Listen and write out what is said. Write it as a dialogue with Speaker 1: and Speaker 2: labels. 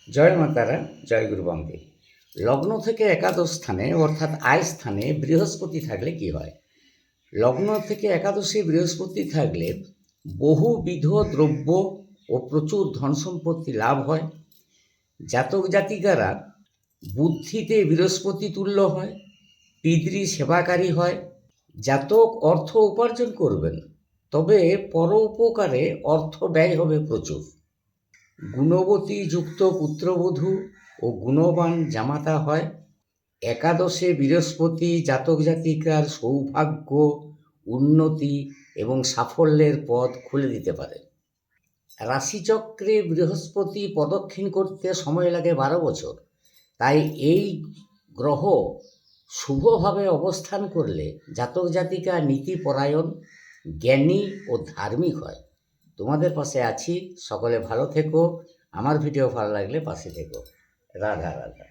Speaker 1: জয় মাতারা, জয় গুরু বামদেব। লগ্ন থেকে একাদশ স্থানে অর্থাৎ আয় স্থানে বৃহস্পতি থাকলে কি হয়? লগ্ন থেকে একাদশে বৃহস্পতি থাকলে বহুবিধ দ্রব্য ও প্রচুর ধন সম্পত্তি লাভ হয়। জাতক জাতিকারা বুদ্ধিতে বৃহস্পতি তুল্য হয়, পিতৃ সেবাকারী হয়। জাতক অর্থ উপার্জন করবেন, তবে পরোপকারে অর্থ ব্যয় হবে প্রচুর। গুণবতী যুক্ত পুত্রবধূ ও গুণবান জামাতা হয়। একাদশে বৃহস্পতি জাতক জাতিকার সৌভাগ্য, উন্নতি এবং সাফল্যের পথ খুলে দিতে পারে। রাশিচক্রে বৃহস্পতি প্রদক্ষিণ করতে সময় লাগে 12 বছর। তাই এই গ্রহ শুভভাবে অবস্থান করলে জাতক জাতিকা নীতিপরায়ণ, জ্ঞানী ও ধার্মিক হয়। তোমাদের পাশে আছি, সকলে ভালো থেকো। আমার ভিডিও ভালো লাগলে পাশে থেকো। রাধা রাধা।